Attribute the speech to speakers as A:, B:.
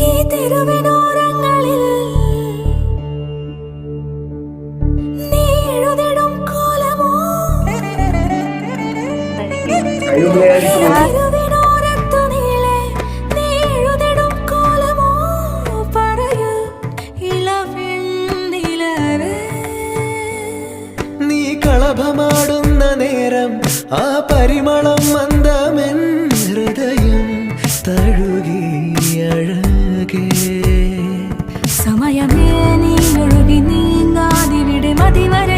A: ഈ തെരുവിനോരങ്ങളിൽ നീ എഴുതിടും കോലമോ തെരുവിനോരത്തു നീളെ നീ എഴുതിടും കോലമോ പറയൂ ഇളവെണ്ണിലവേ
B: നീ കളഭമാടുന്ന നേരം ആ പരിമളം മന്ദമെൻ ഹൃദയം തഴുകി അഴകേ
A: സമയമേ നീ ഒഴുകി നീങ്ങാതിവിടെ മതിവരെ